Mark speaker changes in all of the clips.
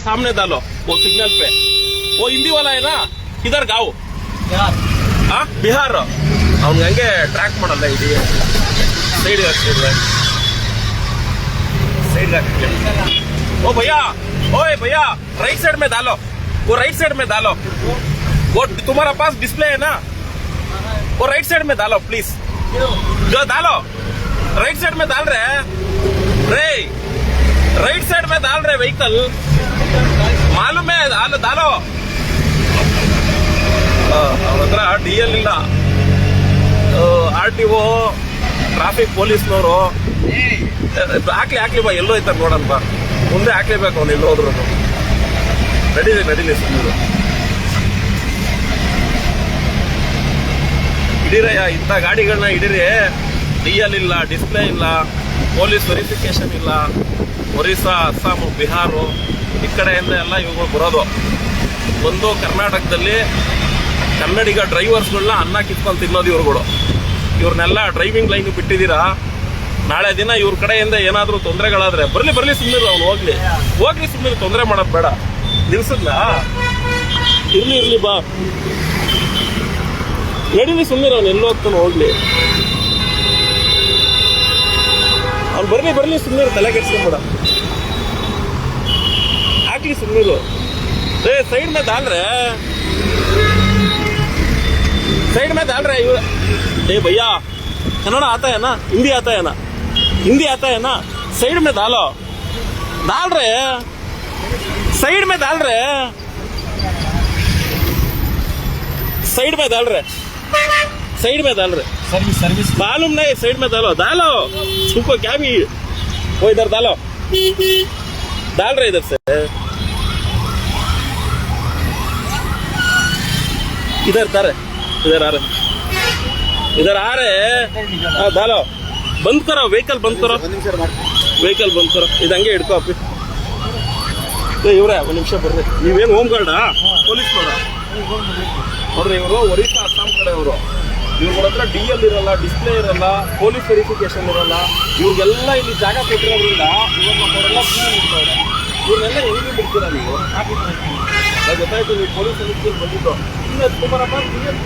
Speaker 1: सामने डालो वो सिग्नल पे। वो हिंदी वाला है ना, किधर गाँव? हाँ बिहार। ಅವ್ನಿಗೆ ಹಂಗೆ ಟ್ರ್ಯಾಕ್ ಮಾಡಲ್ಲ ಇಡೀ ಸೈಡ್ ओ भैया, ओए भैया, राइट साइड में डालो, वो राइट साइड में डालो, वो तुम्हारा पास डिस्प्ले है ना, वो राइट साइड में डालो प्लीज, जो डालो राइट साइड में डाल रहे हैं रे, राइट साइड में डाल रहे व्हीकल, मालूम है डालो। ಅವ್ರ ಹತ್ರ DL ಇಲ್ಲ, RTO ಟ್ರಾಫಿಕ್ ಪೊಲೀಸ್ನವರು ಹಾಕ್ಲಿ ಬಾ, ಎಲ್ಲೋ ಐತಾರೆ ನೋಡೋಣ ಬಾ, ಮುಂದೆ ಹಾಕ್ಲೇಬೇಕು ಅವ್ನು ಎಲ್ಲೋ ಹೋದ್ರು ನಡೀಲಿ ಸುಮ್ಮನೆ ಹಿಡೀರಯ್ಯ, ಇಂಥ ಗಾಡಿಗಳನ್ನ ಹಿಡೀರಿ. DL ಇಲ್ಲ, ಡಿಸ್ಪ್ಲೇ ಇಲ್ಲ, ಪೊಲೀಸ್ ವೆರಿಫಿಕೇಶನ್ ಇಲ್ಲ. ಒರಿಸ್ಸಾ, ಅಸ್ಸಾಂ, ಬಿಹಾರ ಈ ಕಡೆಯಿಂದ ಎಲ್ಲ ಇವುಗಳು ಬರೋದು. ಒಂದು ಕರ್ನಾಟಕದಲ್ಲಿ ಕನ್ನಡಿಗ ಡ್ರೈವರ್ಸ್ಗಳನ್ನ ಅನ್ನ ಕಿತ್ಕೊಂಡು ತಿನ್ನೋದು ಇವ್ರುಗಳು. ಇವ್ರನ್ನೆಲ್ಲ ಡ್ರೈವಿಂಗ್ ಲೈನ್ ಬಿಟ್ಟಿದ್ದೀರಾ. ನಾಳೆ ದಿನ ಇವ್ರ ಕಡೆಯಿಂದ ಏನಾದರೂ ತೊಂದರೆಗಳಾದ್ರೆ ಬರ್ಲಿ ಸುಮ್ಮನೆ ಅವ್ನು ಹೋಗ್ಲಿ ಸುಮ್ಮನೆ ತೊಂದರೆ ಮಾಡೋದು ಬೇಡ. ನಿಲ್ಸದ್ನ ಇರ್ಲಿ ಬಾ, ನಡೀಲಿ ಸುಮ್ಮನೆ ಅವ್ನು ಎಲ್ಲೋ ಹೋಗ್ತಾನೆ ಹೋಗ್ಲಿ. ಅವ್ನು ಬರ್ಲಿ ಸುಮ್ಮನೆ ತಲೆ ಕೆಡ್ಸ್ಕೊಂಬೇಡ, ಹಾಕ್ಲಿ ಸುಮ್ಮನೆ. साइड में डाल रहे, साइड में डाल रहे। ए भैया, कन्नड़ आता है ना, हिंदी आता है ना, साइड में डाल रहे, साइड में डाल रहे, साइड में डाल रहे, सर्विस मालूम नहीं, साइड में डालो सुपर क्या भी, वो इधर डाल रहे, इधर से इधर आ रहे हाँ, डालो, बंद करो व्हीकल, बंद करो इದಂಗೆ ಹಿಡ್ಕೋ ಅಪ್ಪಿ. ಇವ್ರೆ ಒಂದು ನಿಮಿಷ ಬರ್ರಿ, ನೀವೇನು ಹೋಮ್ ಗಾರ್ಡಾ ಪೊಲೀಸ್ ನೋಡ್ರಿ, ಇವರು ಒರಿಸ್ಸಾ ಅಸ್ಸಾಂ ಕಡೆ ಇವ್ರ ಹತ್ರ DL ಇರಲ್ಲ, ಡಿಸ್ಪ್ಲೇ ಇರಲ್ಲ, ಪೊಲೀಸ್ ವೆರಿಫಿಕೇಶನ್ ಇರಲ್ಲ. ಇವ್ರಿಗೆಲ್ಲ ಇಲ್ಲಿ ಜಾಗ ಕೊಟ್ಟಿರೋದ್ರಿಂದ ಇವಾಗ ನಮ್ಮವರೆಲ್ಲ ಇರ್ತಾರೆ. ಇವ್ರನ್ನೆಲ್ಲ ಹೆಂಗೆ ಬಿಡ್ತೀರಾ ನೀವು? ಗೊತ್ತಾಯ್ತು, ನೀವು ಪೊಲೀಸ್ ವೆರಿಫಿಕೇಶನ್ ಬಂದಿದ್ದು तुम्हारा पास DL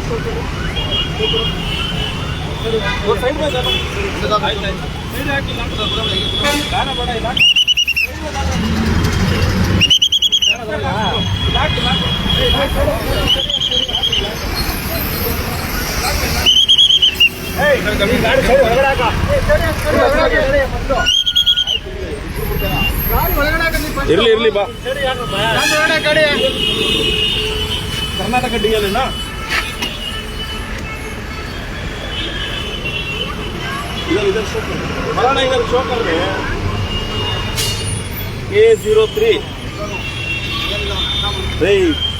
Speaker 1: साइड में जाना, साइड हाकि गाना बड़ा इलाका ಇರ್ಲಿ ಬಾ. कर्नाटक DL है ना, इधर शो कर मराना, इधर शो कर रहे हैं A03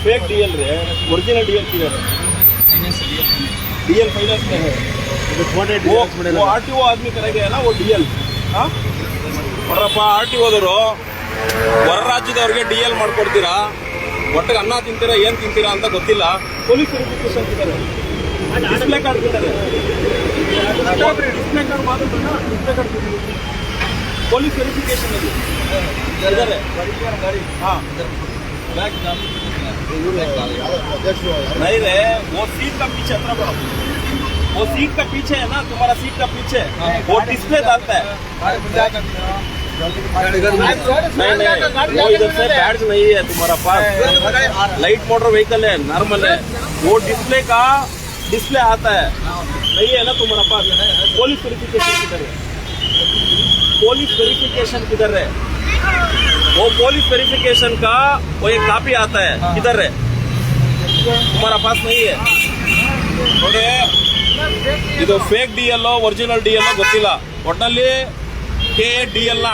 Speaker 1: फेक DL रे, ओरिजिनल DL किधर है? DL फाइनेंस में है, वो RTO आदमी करेगा ना वो DL. हाँ ಬರಪ್ಪ, RTOದವರು ಹೊರ ರಾಜ್ಯದವ್ರಿಗೆ DL ಮಾಡ್ಕೊಡ್ತೀರಾ, ಒಟ್ಟಿಗೆ ಅನ್ನ ತಿಂತೀರಾ ಏನ್ ತಿಂತೀರಾ ಅಂತ ಗೊತ್ತಿಲ್ಲ. ಪೊಲೀಸ್ ವೆರಿಫಿಕೇಶನ್ ಇದ್ದಾರೆ, ಡಿಸ್ಪ್ಲೇ ಕಾರ್ಡ್ ಇದ್ದಾರೆ, ಡಿಸ್ಪ್ಲೇ ಕಾರ್ಡ್ ಮಾತ್ರ ಪೊಲೀಸ್ ವೆರಿಫಿಕೇಶನ್ ಇದ್ದಾರೆ. हाँ नहीं रे, वो सीट का पीछे हत्र बड़ो, वो सीट का पीछे है ना, तुम्हारा सीट का पीछे वो डिस्प्ले डालता है. नहीं, वो इधर से बैड्स नहीं है तुम्हारा पास, लाइट मोटर व्हीकल है, नॉर्मल है, वो डिस्प्ले आता है, नहीं है ना तुम्हारा पास. पुलिस वेरिफिकेशन किधर है? वो पुलिस वेरिफिकेशन का वो एक कॉपी आता है, किधर है? तुम्हारा पास नहीं है. ನೋಡಿ, ಇದು ಫೇಕ್ DL ಒರಿಜಿನಲ್ DL ಗೊತ್ತಿಲ್ಲ, ಒಟ್ಟಿನಲ್ಲಿ KDL ನ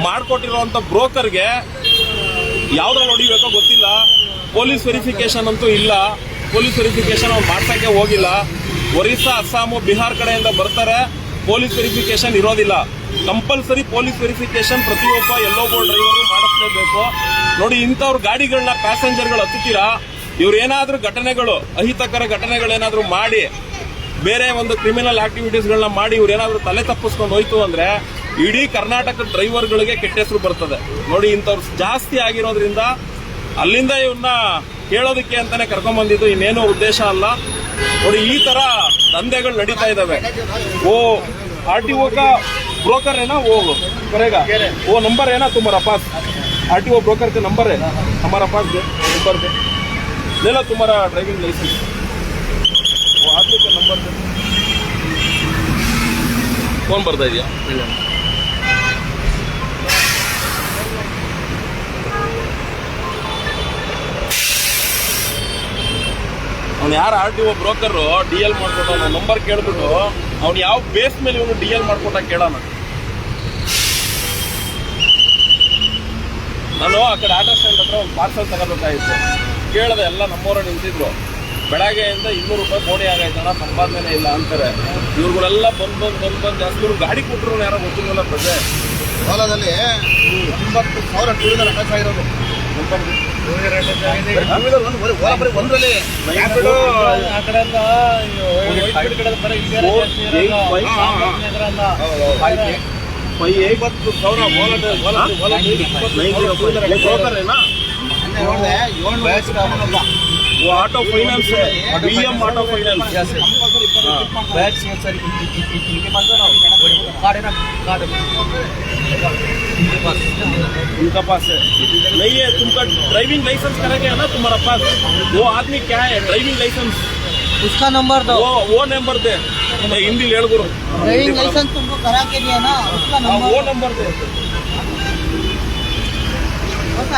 Speaker 1: ಮಾಡ್ಕೊಟ್ಟಿರುವಂತ ಬ್ರೋಕರ್ಗೆ ಯಾವ್ದ್ರಲ್ಲಿ ಹೊಡಿಬೇಕೋ ಗೊತ್ತಿಲ್ಲ. ಪೊಲೀಸ್ ವೆರಿಫಿಕೇಶನ್ ಅಂತೂ ಇಲ್ಲ, ಪೊಲೀಸ್ ವೆರಿಫಿಕೇಶನ್ ಅವ್ರು ಮಾಡ್ಸಕ್ಕೆ ಹೋಗಿಲ್ಲ. ಒರಿಸ್ಸಾ, ಅಸ್ಸಾಂ, ಬಿಹಾರ್ ಕಡೆಯಿಂದ ಬರ್ತಾರೆ, ಪೊಲೀಸ್ ವೆರಿಫಿಕೇಶನ್ ಇರೋದಿಲ್ಲ. ಕಂಪಲ್ಸರಿ ಪೊಲೀಸ್ ವೆರಿಫಿಕೇಶನ್ ಪ್ರತಿಯೊಬ್ಬ ಎಲ್ಲೋ ಬೋರ್ಡ್ ಡ್ರೈವರು ಮಾಡಿಸ್ಲೇಬೇಕು. ನೋಡಿ, ಇಂಥವ್ರ ಗಾಡಿಗಳನ್ನ ಪ್ಯಾಸೆಂಜರ್ಗಳು ಹತ್ತುತ್ತೀರಾ, ಇವ್ರೇನಾದ್ರೂ ಘಟನೆಗಳು, ಅಹಿತಕರ ಘಟನೆಗಳೇನಾದ್ರೂ ಮಾಡಿ, ಬೇರೆ ಒಂದು ಕ್ರಿಮಿನಲ್ ಆಕ್ಟಿವಿಟೀಸ್ಗಳನ್ನ ಮಾಡಿ ಇವ್ರೇನಾದ್ರೂ ತಲೆ ತಪ್ಪಿಸ್ಕೊಂಡು ಹೋಯ್ತು ಅಂದ್ರೆ ಇಡೀ ಕರ್ನಾಟಕ ಡ್ರೈವರ್ಗಳಿಗೆ ಕೆಟ್ಟ ಹೆಸರು ಬರ್ತದೆ ನೋಡಿ. ಇಂಥವ್ರು ಜಾಸ್ತಿ ಆಗಿರೋದ್ರಿಂದ ಅಲ್ಲಿಂದ ಇವನ್ನ ಕೇಳೋದಕ್ಕೆ ಅಂತಾನೆ ಕರ್ಕೊಂಡ್ಬಂದಿದ್ದು, ಇನ್ನೇನೋ ಉದ್ದೇಶ ಅಲ್ಲ. ನೋಡಿ ಈ ತರ ದಂಧೆಗಳು ನಡೀತಾ ಇದಾವೆ. ಓ RTO का ब्रोकर है ना, वो करेगा, वो नंबर है ना तुम्हारा पास, RTO ब्रोकर का नंबर है हमारा पास, दे नंबर दे, ले लो तुम्हारा ड्राइविंग लाइसेंस, वो आदमी का नंबर दे. कौन ಬರ್ತಾ ಇದೆಯಾ? ಅವ್ನು ಯಾರು RTO ಬ್ರೋಕರು DL ಮಾಡ್ಬಿಟ್ಟು ಅವ್ನ ನಂಬರ್ ಕೇಳ್ಬಿಟ್ಟು ಅವ್ನು ಯಾವ ಬೇಸ್ ಮೇಲೆ ಇವನು DL ಮಾಡ್ಕೊಟ್ಟ ಕೇಳೋಣ. ನಾನು ಆ ಕಡೆ ಆಟೋ ಸ್ಟ್ಯಾಂಡ್ ಹತ್ರ ಒಂದು ಪಾರ್ಸಲ್ ತಗೋಬೇಕಾಗಿತ್ತು, ಕೇಳಿದೆ, ಎಲ್ಲ ನಮ್ಮವರ ನಿಂತಿದ್ರು. ಬೆಳಗ್ಗೆಯಿಂದ 200 ರೂಪಾಯಿ ಬೋಡಿ ಆಗೈತಣ್ಣ, ಸಂಪಾದನೆ ಇಲ್ಲ ಅಂತಾರೆ. ಇವ್ರುಗಳೆಲ್ಲ ಬಂದು ಜಾಸ್ತಿ ಇವ್ರು ಗಾಡಿ ಕೊಟ್ಟರು ಯಾರೋ ಗೊತ್ತಿಲ್ಲ. ಪ್ರಜೆ
Speaker 2: ಸಾಲದಲ್ಲಿ 90,000 ಟೂರಿಸಲ್ ಅಟ್ಯಾಚ್ ಆಗಿರೋದು. ಒಂದರಲ್ಲಿ
Speaker 1: वो ऑटो फाइनेंस है, BM ऑटो फाइनेंस. उनका पास है नहीं है. तुमका ड्राइविंग लाइसेंस करेंगे ना तुम्हारा पास, वो आदमी क्या है ड्राइविंग लाइसेंस,
Speaker 3: उसका नंबर दो.
Speaker 1: वो नंबर दे. हिंदी लेड़ गुरु,
Speaker 3: ड्राइविंग लाइसेंस तुमको करा के दिया ना, उसका नंबर.
Speaker 1: वो नंबर दे.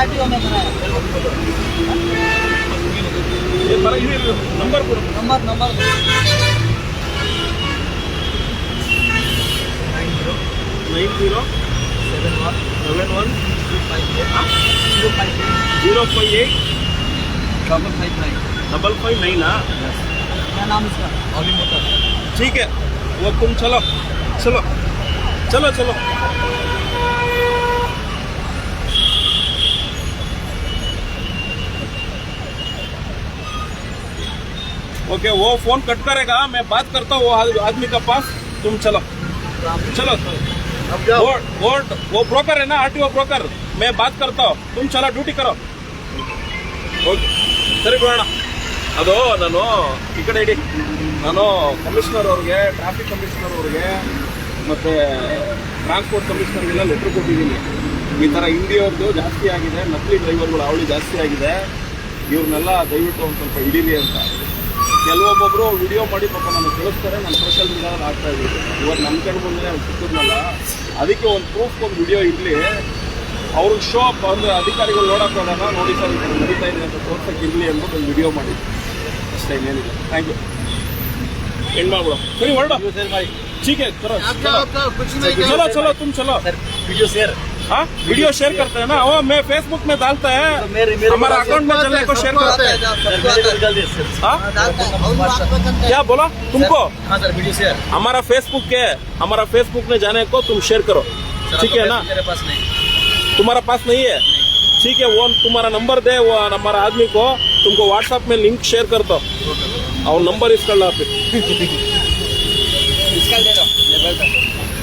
Speaker 3: RTO में कराया.
Speaker 1: ये नंबर गुरु,
Speaker 3: नंबर दो.
Speaker 1: 9071 058 559 ना.
Speaker 3: क्या नाम इसका?
Speaker 1: ठीक है, वो तुम चलो चलो चलो चलो. ओके, वो फोन कट करेगा, मैं बात करता हूँ वो आदमी का पास. तुम चलो चलो. वो ब्रोकर है ना, RTO ब्रोकर, मैं बात करता हूँ. तुम चलो ड्यूटी करो. ಓಕೆ ಸರಿ ಬಿಡೋಣ. ಅದು ನಾನು ಈ ಕಡೆ ಇಡಿ, ನಾನು ಕಮಿಷನರ್ ಅವ್ರಿಗೆ, ಟ್ರಾಫಿಕ್ ಕಮಿಷನರ್ ಅವ್ರಿಗೆ ಮತ್ತು ಟ್ರಾನ್ಸ್ಪೋರ್ಟ್ ಕಮಿಷನರ್ಗೆಲ್ಲ ಲೆಟ್ರ್ ಕೊಟ್ಟಿದ್ದೀನಿ. ಈ ಥರ ಹಿಂದಿಯವ್ರದ್ದು ಜಾಸ್ತಿ ಆಗಿದೆ, ನಕಲಿ ಡ್ರೈವರ್ಗಳು ಅವಳಿ ಜಾಸ್ತಿ ಆಗಿದೆ, ಇವ್ರನ್ನೆಲ್ಲ ದಯವಿಟ್ಟು ಒಂದು ಸ್ವಲ್ಪ ಹಿಡೀರಿ ಅಂತ. ಕೆಲವೊಬ್ಬೊಬ್ಬರು ವಿಡಿಯೋ ಮಾಡಿ ಪಾಪ ನನಗೆ ಕಳಿಸ್ತಾರೆ, ನಾನು ಸೋಷಿಯಲ್ ಮೀಡಿಯಾದಲ್ಲಿ ಹಾಕ್ತಾ ಇದ್ದೀನಿ. ಇವತ್ತು ನಮ್ಮ ಕಡೆ ಮುಂದೆ ಸಿಕ್ಕಿದ್ನಲ್ಲ, ಅದಕ್ಕೆ ಒಂದು ಪ್ರೂಫ್, ಒಂದು ವಿಡಿಯೋ ಇರಲಿ, ಅವ್ರಿಗೆ ಶೋ ಅಪ್ ಅಂದರೆ ಅಧಿಕಾರಿಗಳು ನೋಡೋಕೆ ಹೋದಾಗ ನೋಡಿ ಸರ್ ಇದು ನಡೀತಾ ಇದೆ ಅಂತ ತೋರ್ಸಕ್ಕೆ ಇರಲಿ ಅಂದ್ಬಿಟ್ಟು ಒಂದು ವಿಡಿಯೋ ಮಾಡಿ ಅಷ್ಟೇ, ಏನಿಲ್ಲ. Thank you. ಎಂಡ್ ಮಾಡ್ಬಿಡೋ. ಸರಿ ಹೊರಡೋ. ठीक है करो. चलो चलो तुम चलो.
Speaker 2: Video share.
Speaker 1: हाँ वीडियो शेयर करते हैं ना, वो मैं फेसबुक में डालता है, हमारा अकाउंट में चलने को शेयर करते हैं. हाँ क्या बोला तुमको?
Speaker 2: हाँ सर वीडियो शेयर.
Speaker 1: हमारा फेसबुक है, हमारा फेसबुक में जाने को तुम शेयर करो, ठीक है ना?
Speaker 2: मेरे पास नहीं.
Speaker 1: तुम्हारा पास नहीं है, ठीक है. वो तुम्हारा नंबर दे, वो हमारा आदमी को तुमको व्हाट्सएप में लिंक शेयर करता हूँ, और नंबर इसका ला पे.
Speaker 2: इसका दे दो,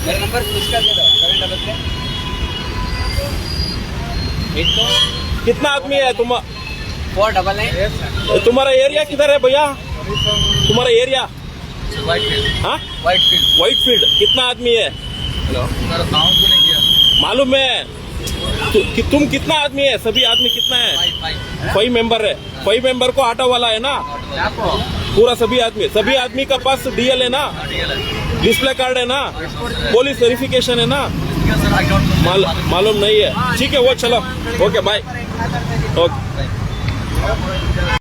Speaker 2: मेरा नंबर इसका दे दो. 788
Speaker 1: कितना आदमी है तुम?
Speaker 2: 499.
Speaker 1: तुम्हारा एरिया किधर है भैया? तुम्हारा एरिया?
Speaker 2: White field.
Speaker 1: हाँ
Speaker 2: व्हाइट फील्ड.
Speaker 1: White field. कितना आदमी है
Speaker 2: हेलो सर, साउंड क्यों नहीं किया?
Speaker 1: मालूम है कि तुम कितना आदमी है? सभी आदमी कितना है? 5 मेंबर है. 5 मेंबर को ऑटो वाला है ना, पूरा सभी आदमी का पास DL है ना, डिस्प्ले कार्ड है ना, पुलिस वेरिफिकेशन है ना, मालूम नहीं है. ठीक है वो चलो. Okay bye. ओके.